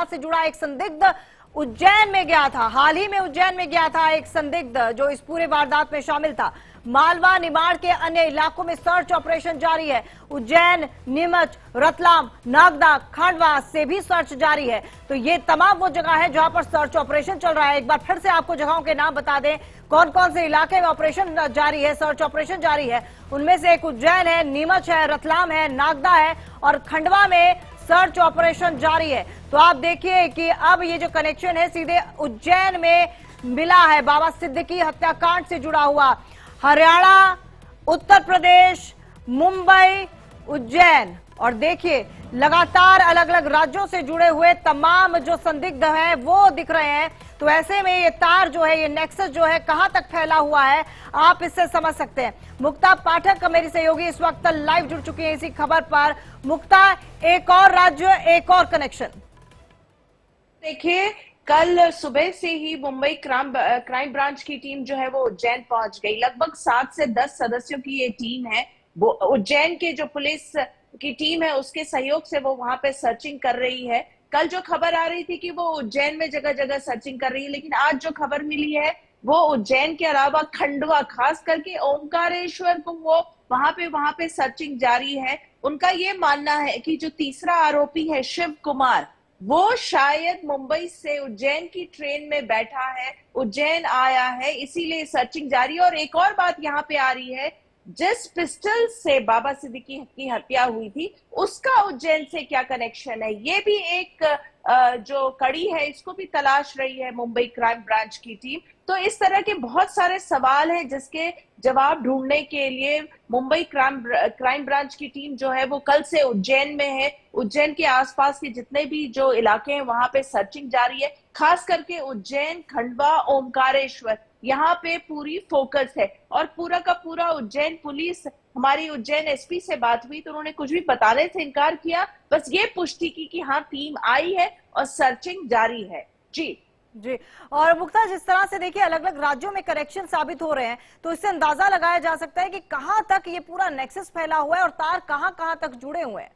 वारदात से जुड़ा एक संदिग्ध उज्जैन में गया था। हाल ही में उज्जैन में गया था एक संदिग्ध जो इस पूरे वारदात में शामिल था। मालवा निमाड़ के अन्य इलाकों में सर्च ऑपरेशन जारी है। उज्जैन, नीमच, रतलाम, नागदा, खंडवा से भी सर्च जारी है। तो ये तमाम वो जगह है जहां पर सर्च ऑपरेशन चल रहा है। एक बार फिर से आपको जगहों के नाम बता दें, कौन कौन से इलाके में ऑपरेशन जारी है, सर्च ऑपरेशन जारी है। उनमें से एक उज्जैन है, नीमच है, रतलाम है, नागदा है और खंडवा में सर्च ऑपरेशन जारी है। तो आप देखिए कि अब ये जो कनेक्शन है सीधे उज्जैन में मिला है, बाबा सिद्दीकी हत्याकांड से जुड़ा हुआ। हरियाणा, उत्तर प्रदेश, मुंबई, उज्जैन और देखिए लगातार अलग अलग राज्यों से जुड़े हुए तमाम जो संदिग्ध हैं वो दिख रहे हैं। तो ऐसे में ये तार जो है, ये नेक्सस जो है कहां तक फैला हुआ है, आप इससे समझ सकते हैं। मुक्ता पाठक मेरी सहयोगी इस वक्त लाइव जुड़ चुकी है इसी खबर पर। मुक्ता, एक और राज्य, एक और कनेक्शन। देखिए, कल सुबह से ही मुंबई क्राइम ब्रांच की टीम जो है वो उज्जैन पहुंच गई। लगभग 7 से 10 सदस्यों की ये टीम है। वो उज्जैन के जो पुलिस की टीम है उसके सहयोग से वो वहां पे सर्चिंग कर रही है। कल जो खबर आ रही थी कि वो उज्जैन में जगह जगह सर्चिंग कर रही है, लेकिन आज जो खबर मिली है वो उज्जैन के अलावा खंडवा, खास करके ओमकारेश्वर को वो वहां पे सर्चिंग जारी है। उनका ये मानना है कि जो तीसरा आरोपी है शिव कुमार, वो शायद मुंबई से उज्जैन की ट्रेन में बैठा है, उज्जैन आया है, इसीलिए सर्चिंग जारी है। और एक और बात यहाँ पे आ रही है, जिस पिस्टल से बाबा सिद्दीकी की हत्या हुई थी उसका उज्जैन से क्या कनेक्शन है, ये भी एक जो कड़ी है इसको भी तलाश रही है मुंबई क्राइम ब्रांच की टीम। तो इस तरह के बहुत सारे सवाल हैं जिसके जवाब ढूंढने के लिए मुंबई क्राइम ब्रांच की टीम जो है वो कल से उज्जैन में है। उज्जैन के आसपास के जितने भी जो इलाके हैं वहां पे सर्चिंग जारी है। खास करके उज्जैन, खंडवा, ओमकारेश्वर, यहाँ पे पूरी फोकस है। और पूरा का पूरा उज्जैन पुलिस, हमारी उज्जैन एसपी से बात हुई तो उन्होंने कुछ भी बताने से इनकार किया, बस ये पुष्टि की कि हाँ टीम आई है और सर्चिंग जारी है। जी जी। और मुक्ता, जिस तरह से देखिए अलग अलग राज्यों में कनेक्शन साबित हो रहे हैं, तो इससे अंदाजा लगाया जा सकता है कि कहां तक ये पूरा नेक्सस फैला हुआ है और तार कहां कहां तक जुड़े हुए हैं।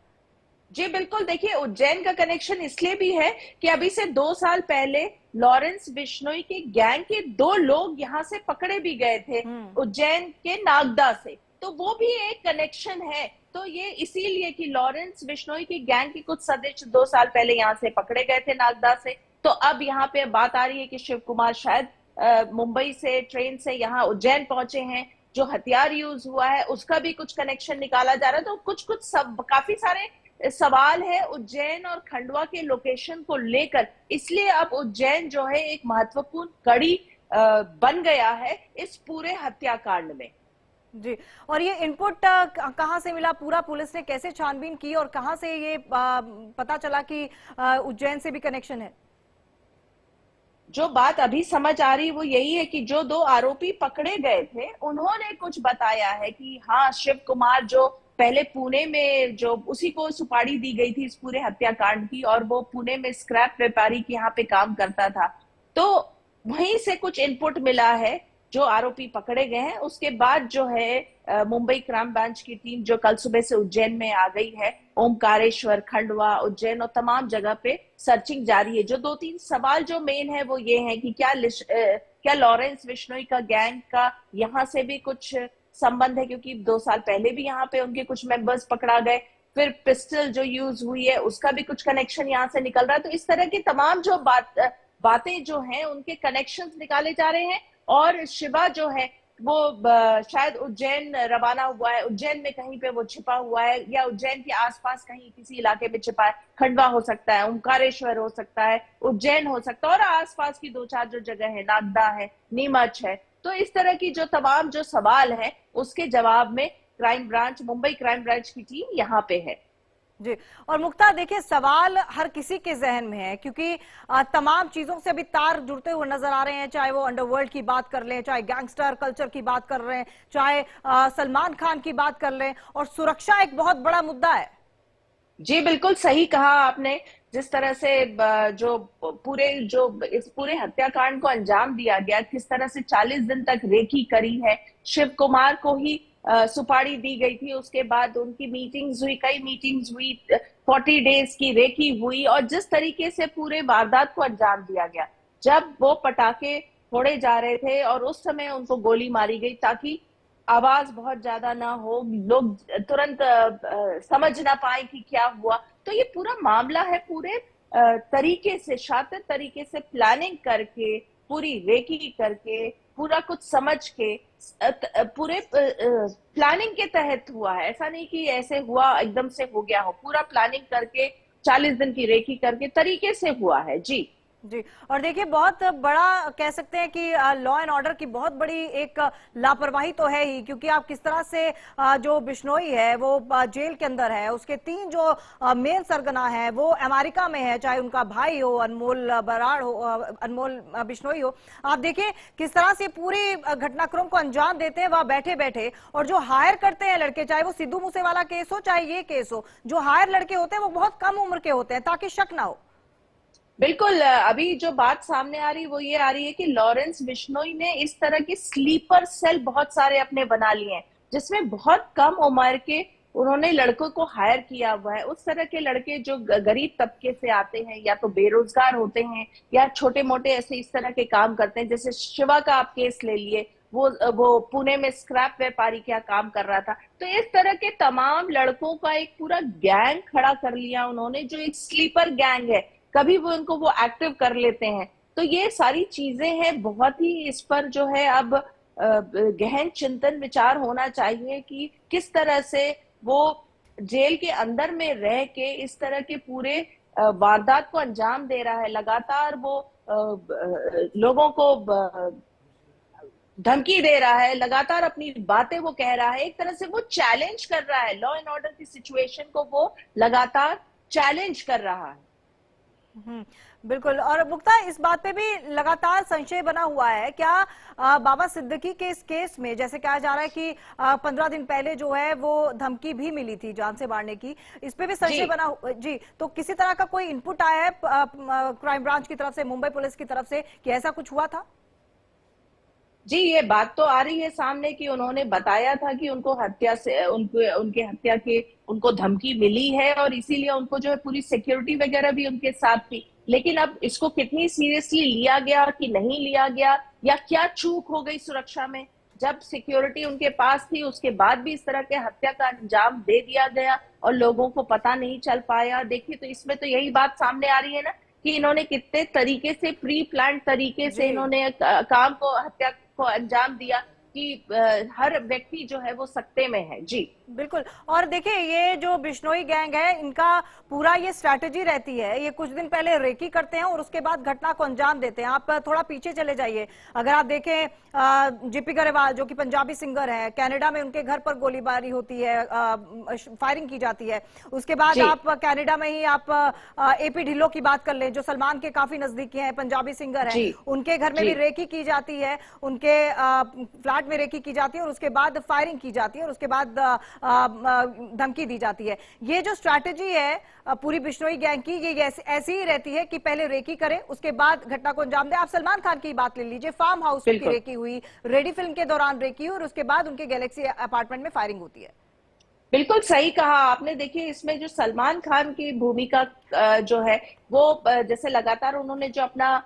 जी बिल्कुल, देखिए उज्जैन का कनेक्शन इसलिए भी है कि अभी से 2 साल पहले लॉरेंस बिश्नोई के गैंग के 2 लोग यहाँ से पकड़े भी गए थे उज्जैन के नागदा से, तो वो भी एक कनेक्शन है। तो ये इसीलिए कि लॉरेंस बिश्नोई के गैंग के कुछ सदस्य 2 साल पहले यहाँ से पकड़े गए थे नागदा से। तो अब यहाँ पे बात आ रही है कि शिव कुमार शायद मुंबई से ट्रेन से यहाँ उज्जैन पहुंचे हैं। जो हथियार यूज हुआ है उसका भी कुछ कनेक्शन निकाला जा रहा है। तो कुछ सब काफी सारे सवाल है उज्जैन और खंडवा के लोकेशन को लेकर, इसलिए अब उज्जैन जो है एक महत्वपूर्ण कड़ी बन गया है इस पूरे हत्याकांड में। जी। और ये इनपुट कहां से मिला, पूरा पुलिस ने कैसे छानबीन की और कहां से ये पता चला कि उज्जैन से भी कनेक्शन है? जो बात अभी समझ आ रही वो यही है कि जो 2 आरोपी पकड़े गए थे उन्होंने कुछ बताया है कि हाँ शिव कुमार जो पहले पुणे में जो उसी को सुपारी दी गई थी इस पूरे हत्याकांड की, और वो पुणे में स्क्रैप व्यापारी के यहाँ पे काम करता था। तो वहीं से कुछ इनपुट मिला है, जो आरोपी पकड़े गए हैं उसके बाद जो है मुंबई क्राइम ब्रांच की टीम जो कल सुबह से उज्जैन में आ गई है। ओमकारेश्वर, खंडवा, उज्जैन और तमाम जगह पे सर्चिंग जारी है। जो 2-3 सवाल जो मेन है वो ये है कि क्या लॉरेंस बिश्नोई का गैंग का यहाँ से भी कुछ संबंध है, क्योंकि 2 साल पहले भी यहाँ पे उनके कुछ मेंबर्स पकड़ा गए। फिर पिस्टल जो यूज हुई है उसका भी कुछ कनेक्शन यहाँ से निकल रहा है। तो इस तरह की तमाम जो बातें जो हैं उनके कनेक्शंस निकाले जा रहे हैं। और शिवा जो है वो शायद उज्जैन रवाना हुआ है, उज्जैन में कहीं पे वो छिपा हुआ है या उज्जैन के आसपास कहीं किसी इलाके में छिपा है। खंडवा हो सकता है, ओमकारेश्वर हो सकता है, उज्जैन हो सकता है और आसपास की 2-4 जो जगह है, नागदा है, नीमच है। तो इस तरह की जो तमाम जो सवाल है उसके जवाब में मुंबई क्राइम ब्रांच की टीम यहाँ पे है। जी। और मुक्ता, देखिए सवाल हर किसी के जहन में है क्योंकि तमाम चीजों से अभी तार जुड़ते हुए नजर आ रहे हैं, चाहे वो अंडरवर्ल्ड की बात कर लें, चाहे गैंगस्टर कल्चर की बात कर रहे हैं, चाहे सलमान खान की बात कर लें, और सुरक्षा एक बहुत बड़ा मुद्दा है। जी बिल्कुल सही कहा आपने। जिस तरह से इस पूरे हत्याकांड को अंजाम दिया गया, किस तरह से 40 दिन तक रेकी करी है, शिव कुमार को ही सुपारी दी गई थी, उसके बाद उनकी मीटिंग्स हुई, कई मीटिंग्स हुई, 40 डेज की रेकी हुई, और जिस तरीके से पूरे वारदात को अंजाम दिया गया, जब वो पटाखे फोड़े जा रहे थे और उस समय उनको गोली मारी गई ताकि आवाज बहुत ज्यादा ना हो, लोग तुरंत समझ ना पाए कि क्या हुआ। तो ये पूरा मामला है पूरे तरीके से, शातिर तरीके से प्लानिंग करके, पूरी रेकी करके, पूरा कुछ समझ के, पूरे प्लानिंग के तहत हुआ है। ऐसा नहीं कि ऐसे हुआ एकदम से हो गया हो, पूरा प्लानिंग करके 40 दिन की रेकी करके तरीके से हुआ है। जी जी। और देखिए, बहुत बड़ा कह सकते हैं कि लॉ एंड ऑर्डर की बहुत बड़ी एक लापरवाही तो है ही, क्योंकि आप किस तरह से जो बिश्नोई है वो जेल के अंदर है, उसके 3 जो मेन सरगना है वो अमेरिका में है, चाहे उनका भाई हो अनमोल बराड़ हो, अनमोल बिश्नोई हो। आप देखिए किस तरह से पूरी घटनाक्रम को अंजाम देते हैं वहां बैठे बैठे, और जो हायर करते हैं लड़के, चाहे वो सिद्धू मूसेवाला केस हो चाहे ये केस हो, जो हायर लड़के होते हैं वो बहुत कम उम्र के होते हैं ताकि शक ना हो। बिल्कुल। अभी जो बात सामने आ रही वो ये आ रही है कि लॉरेंस बिश्नोई ने इस तरह के स्लीपर सेल बहुत सारे अपने बना लिए हैं, जिसमें बहुत कम उम्र के उन्होंने लड़कों को हायर किया हुआ है। उस तरह के लड़के जो गरीब तबके से आते हैं, या तो बेरोजगार होते हैं या छोटे मोटे ऐसे इस तरह के काम करते हैं। जैसे शिवा का आप केस ले लिए, वो पुणे में स्क्रैप व्यापारी क्या काम कर रहा था। तो इस तरह के तमाम लड़कों का एक पूरा गैंग खड़ा कर लिया उन्होंने, जो एक स्लीपर गैंग है, कभी वो उनको वो एक्टिव कर लेते हैं। तो ये सारी चीजें हैं, बहुत ही इस पर जो है अब गहन चिंतन विचार होना चाहिए कि किस तरह से वो जेल के अंदर में रह के इस तरह के पूरे वारदात को अंजाम दे रहा है। लगातार वो लोगों को धमकी दे रहा है, लगातार अपनी बातें वो कह रहा है, एक तरह से वो चैलेंज कर रहा है लॉ एंड ऑर्डर की सिचुएशन को, वो लगातार चैलेंज कर रहा है। बिल्कुल। और मुक्ता, इस बात पे भी लगातार संशय बना हुआ है, क्या बाबा सिद्दीकी के इस केस में जैसे कहा जा रहा है कि 15 दिन पहले जो है वो धमकी भी मिली थी जान से मारने की, इस पे भी संशय बना जी, तो किसी तरह का कोई इनपुट आया है क्राइम ब्रांच की तरफ से, मुंबई पुलिस की तरफ से, कि ऐसा कुछ हुआ था? जी, ये बात तो आ रही है सामने कि उन्होंने बताया था कि उनको हत्या से उनके हत्या के उनको धमकी मिली है, और इसीलिए उनको जो है पूरी सिक्योरिटी वगैरह भी उनके साथ थी। लेकिन अब इसको कितनी सीरियसली लिया गया कि नहीं लिया गया, या क्या चूक हो गई सुरक्षा में, जब सिक्योरिटी उनके पास थी उसके बाद भी इस तरह के हत्या का अंजाम दे दिया गया और लोगों को पता नहीं चल पाया। देखिए, तो इसमें तो यही बात सामने आ रही है ना कि इन्होंने कितने तरीके से, प्री प्लान तरीके से इन्होंने काम को, हत्या को अंजाम दिया कि हर व्यक्ति जो है वो सकते में है। जी बिल्कुल। और देखिए, ये जो बिश्नोई गैंग है, इनका पूरा ये स्ट्रैटेजी रहती है, ये कुछ दिन पहले रेकी करते हैं और उसके बाद घटना को अंजाम देते हैं। आप थोड़ा पीछे चले जाइए, अगर आप देखें जेपी गरेवाल जो कि पंजाबी सिंगर है, कनाडा में उनके घर पर गोलीबारी होती है, फायरिंग की जाती है। उसके बाद आप कनाडा में ही आप एपी ढिल्लों की बात कर लें, जो सलमान के काफी नजदीकी हैं, पंजाबी सिंगर है, उनके घर में भी रेकी की जाती है, उनके फ्लैट में रेकी की जाती है, और उसके बाद फायरिंग की जाती है, और उसके बाद धमकी दी जाती है। ये जो स्ट्रैटेजी है पूरी बिश्नोई गैंग की, ये ऐसी ही रहती है कि पहले रेकी करें, उसके बाद घटना को अंजाम दें। आप सलमान खान की बात ले लीजिए, फार्म हाउस की रेकी हुई, रेडी फिल्म के दौरान रेकी हुई, और उसके बाद उनके गैलेक्सी अपार्टमेंट में फायरिंग होती है। बिल्कुल सही कहा आपने। देखिए, इसमें जो सलमान खान की भूमिका जो है वो, जैसे लगातार उन्होंने जो अपना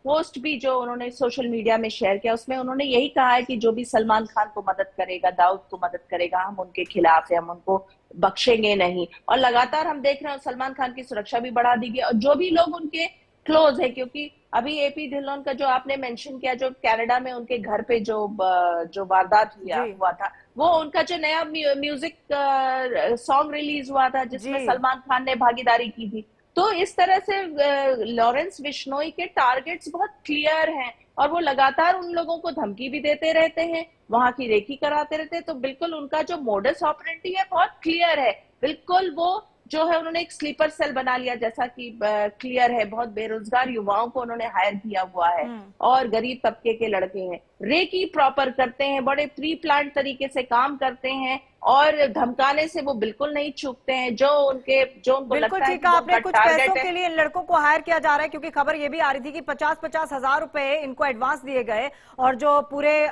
पोस्ट भी जो उन्होंने सोशल मीडिया में शेयर किया, उसमें उन्होंने यही कहा है कि जो भी सलमान खान को मदद करेगा, दाऊद को मदद करेगा, हम उनके खिलाफ है, हम उनको बख्शेंगे नहीं। और लगातार हम देख रहे हैं सलमान खान की सुरक्षा भी बढ़ा दी गई, और जो भी लोग उनके क्लोज है, क्योंकि अभी एपी ढिल्लों का जो आपने मेंशन किया, जो कनाडा में उनके घर पे जो वारदात हुआ था, वो उनका जो नया म्यूजिक सॉन्ग रिलीज हुआ था जिसमें सलमान खान ने भागीदारी की थी। तो इस तरह से लॉरेंस बिश्नोई के टारगेट्स बहुत क्लियर हैं, और वो लगातार उन लोगों को धमकी भी देते रहते हैं, वहां की रेकी कराते रहते हैं। तो बिल्कुल उनका जो मोडस ऑपरेंडी है बहुत क्लियर है। बिल्कुल वो जो है उन्होंने एक स्लीपर सेल बना लिया, जैसा कि क्लियर है, बहुत बेरोजगार युवाओं को उन्होंने हायर किया हुआ है, और गरीब तबके के लड़के हैं, रेकी प्रॉपर करते हैं, बड़े प्री प्लान तरीके से काम करते हैं, और धमकाने से वो बिल्कुल नहीं चूकते हैं। जो उनको लगता है कि आपने कुछ पैसों के लिए इन लड़कों को हायर किया जा रहा है, क्योंकि खबर ये भी आ रही थी कि 50-50 हजार रुपए इनको एडवांस दिए गए, और जो पूरे